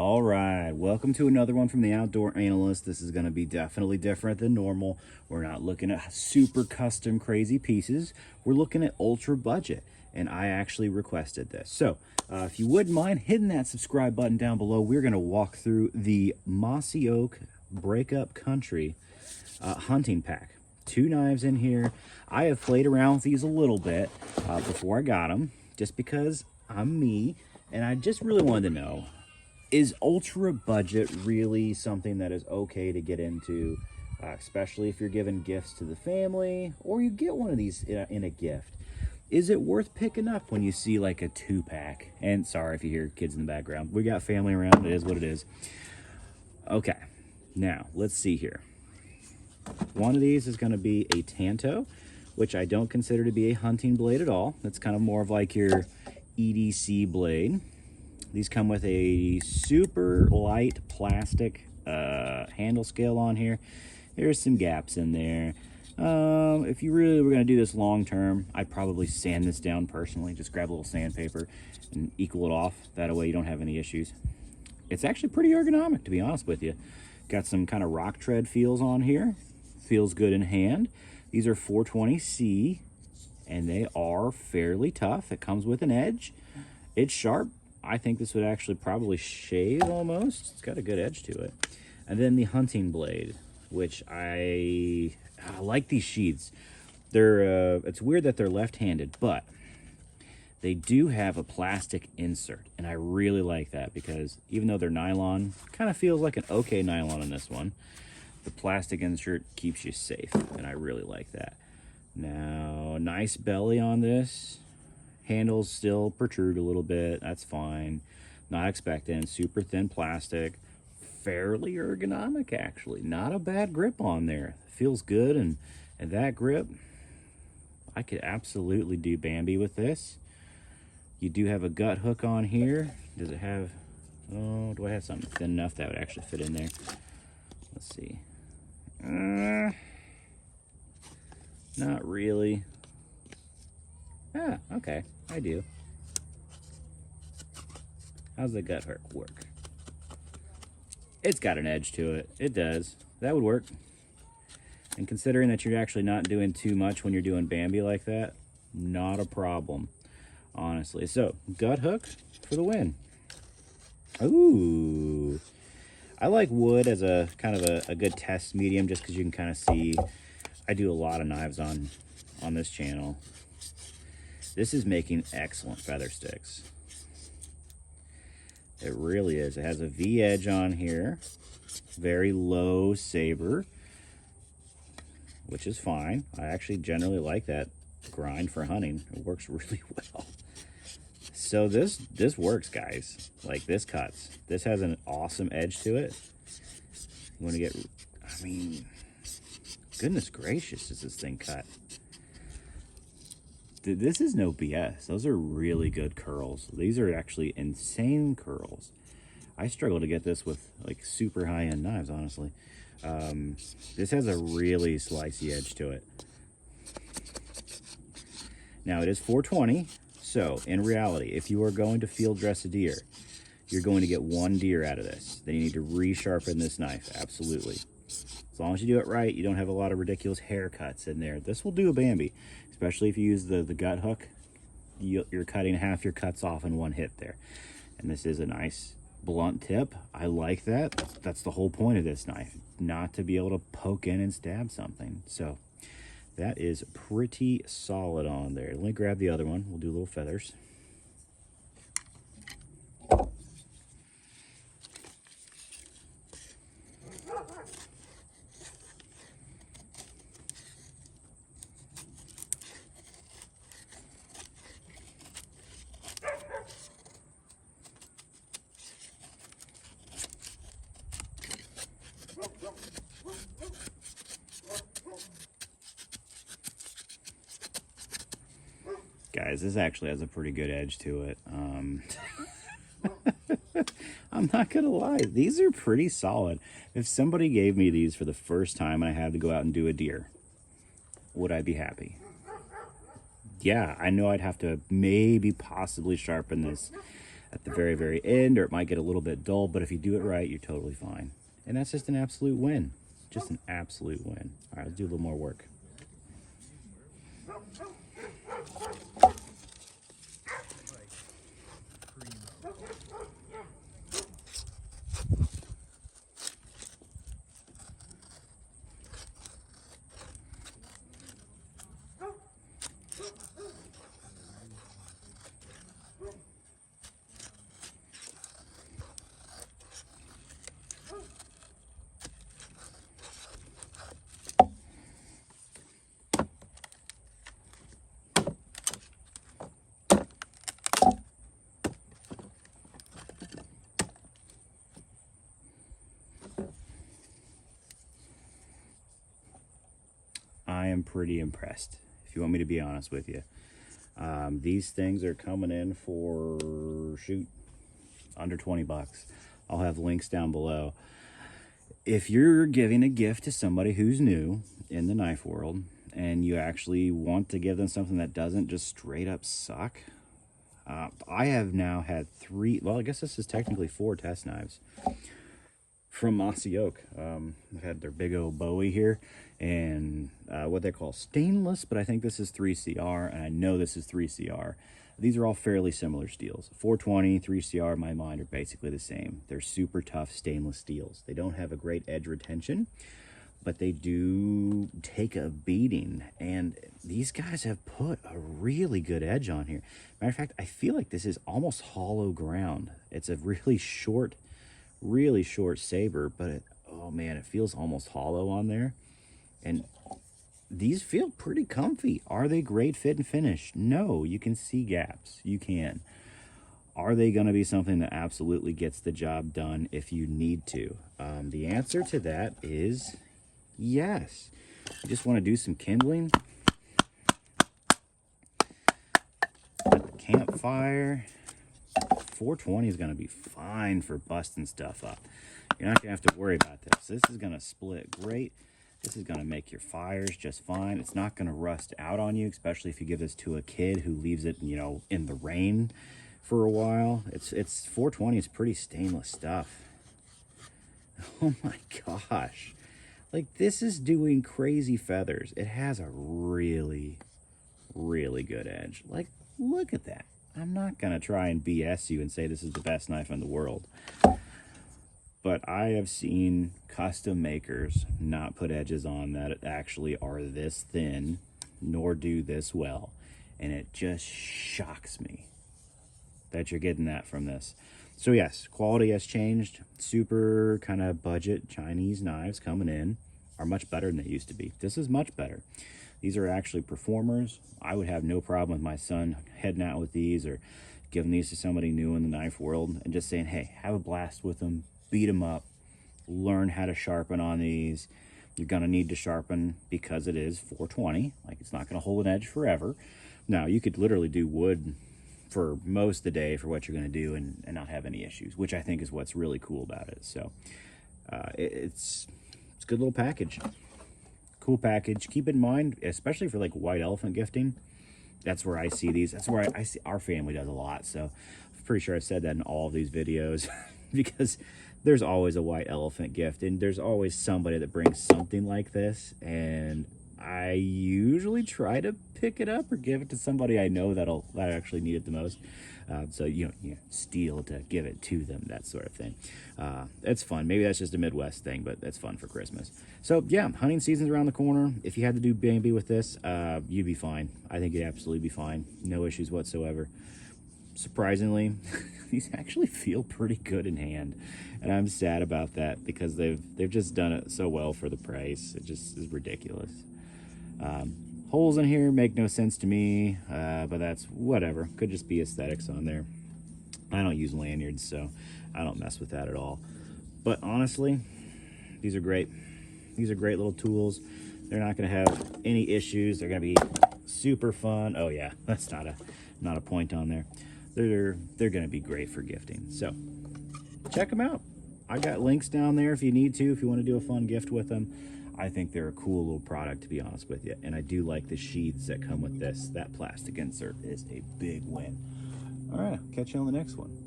All right, welcome to another one from the Outdoor Analyst. This is going to be definitely different than normal. We're not looking at super custom crazy pieces. We're looking at ultra budget, and I actually requested this. So if you wouldn't mind hitting that subscribe button down below, we're going to walk through the Mossy Oak Breakup Country hunting pack. 2 knives in here. I have played around with these a little bit before I got them, just because I'm me, and I just really wanted to know, is ultra budget really something that is okay to get into, especially if you're giving gifts to the family or you get one of these in a gift? Is it worth picking up when you see like a 2-pack? And sorry if you hear kids in the background. We got family around. It is what it is. Okay, now let's see here. One of these is going to be a Tanto, which I don't consider to be a hunting blade at all. That's kind of more of like your EDC blade. These come with a super light plastic handle scale on here. There's some gaps in there. If you really were going to do this long term, I'd probably sand this down personally. Just grab a little sandpaper and equal it off. That way you don't have any issues. It's actually pretty ergonomic, to be honest with you. Got some kind of rock tread feels on here. Feels good in hand. These are 420C, and they are fairly tough. It comes with an edge. It's sharp. I think this would actually probably shave almost. It's got a good edge to it. And then the hunting blade, which I like these sheaths. They're it's weird that they're left-handed, but they do have a plastic insert, and I really like that because even though they're nylon, kind of feels like an okay nylon in this one. The plastic insert keeps you safe, and I really like that. Now, nice belly on this. Handles still protrude a little bit. That's fine. Not expecting. Super thin plastic. Fairly ergonomic, actually. Not a bad grip on there. Feels good, and that grip, I could absolutely do Bambi with this. You do have a gut hook on here. Does it have... Oh, do I have something thin enough that would actually fit in there? Let's see. Not really. Ah, okay, I do. How's the gut hook work? It's got an edge to it. It does. That would work. And considering that you're actually not doing too much when you're doing Bambi like that, not a problem, honestly. So, gut hook for the win. Ooh. I like wood as a kind of a good test medium just because you can kind of see. I do a lot of knives on this channel. This is making excellent feather sticks. It really is. It has a V edge on here. Very low saber, which is fine. I actually generally like that grind for hunting. It works really well. So this works, guys. Like, this cuts. This has an awesome edge to it. You want to get, I mean, goodness gracious, is this thing cut. This is no BS. Those are really good curls. These are actually insane curls. I struggle to get this with like super high-end knives, honestly. This has a really slicey edge to it. Now, it is 420. So, in reality, if you are going to field dress a deer, you're going to get 1 deer out of this. Then you need to resharpen this knife, absolutely. As long as you do it right, you don't have a lot of ridiculous haircuts in there. This will do a Bambi, especially if you use the gut hook. You're cutting half your cuts off in one hit there. And this is a nice blunt tip. I like that. That's the whole point of this knife, not to be able to poke in and stab something. So, that is pretty solid on there. Let me grab the other one. We'll do little feathers. Guys, this actually has a pretty good edge to it. I'm not gonna lie, these are pretty solid. If somebody gave me these for the first time and I had to go out and do a deer, would I be happy? Yeah, I know I'd have to maybe possibly sharpen this at the very, very end, or it might get a little bit dull, but if you do it right, you're totally fine. And that's just an absolute win. Just an absolute win. All right, let's do a little more work. I am pretty impressed, if you want me to be honest with you. These things are coming in for, shoot, under 20 bucks. I'll have links down below. If you're giving a gift to somebody who's new in the knife world and you actually want to give them something that doesn't just straight up suck, I have now had 3, well, I guess this is technically 4 test knives from Mossy Oak. I've had their big old Bowie here, and what they call stainless, but I think this is 3CR, and I know this is 3CR. These are all fairly similar steels. 420, 3CR, in my mind, are basically the same. They're super tough stainless steels. They don't have a great edge retention, but they do take a beating, and these guys have put a really good edge on here. Matter of fact, I feel like this is almost hollow ground. It's a really short saber, but oh man, it feels almost hollow on there. And these feel pretty comfy. Are they great fit and finish? No, you can see gaps. You can. Are they going to be something that absolutely gets the job done if you need to? The answer to that is yes. You just want to do some kindling at the campfire. 420 is going to be fine for busting stuff up. You're not going to have to worry about this. This is going to split great. This is going to make your fires just fine. It's not going to rust out on you, especially if you give this to a kid who leaves it, you know, in the rain for a while. It's 420 is pretty stainless stuff. Oh my gosh. Like, this is doing crazy feathers. It has a really, really good edge. Like, look at that. I'm not going to try and BS you and say this is the best knife in the world. But I have seen custom makers not put edges on that actually are this thin, nor do this well. And it just shocks me that you're getting that from this. So yes, quality has changed. Super kind of budget Chinese knives coming in are much better than they used to be. This is much better. These are actually performers. I would have no problem with my son heading out with these or giving these to somebody new in the knife world and just saying, hey, have a blast with them, beat them up, learn how to sharpen on these. You're gonna need to sharpen because it is 420. Like, it's not gonna hold an edge forever. Now, you could literally do wood for most of the day for what you're gonna do and not have any issues, which I think is what's really cool about it. So it's a good little package. Cool package. Keep in mind, especially for like white elephant gifting, that's where I see these. That's where I see our family does a lot. So I'm pretty sure I've said that in all of these videos because there's always a white elephant gift and there's always somebody that brings something like this. And I usually try to pick it up or give it to somebody I know that actually need it the most. So you steal to give it to them, that sort of thing. It's fun. Maybe that's just a Midwest thing, but that's fun for Christmas. So yeah, hunting season's around the corner. If you had to do Bambi with this, you'd be fine. I think you'd absolutely be fine. No issues whatsoever. Surprisingly, these actually feel pretty good in hand, and I'm sad about that because they've just done it so well for the price. It just is ridiculous. Holes in here make no sense to me, but that's whatever. Could just be aesthetics on there. I don't use lanyards, so I don't mess with that at all. But honestly, these are great. These are great little tools. They're not going to have any issues. They're going to be super fun. Oh yeah, that's not a point on there. They're going to be great for gifting. So check them out. I got links down there if you need to, if you want to do a fun gift with them. I think they're a cool little product, to be honest with you. And I do like the sheaths that come with this. That plastic insert is a big win. All right, catch you on the next one.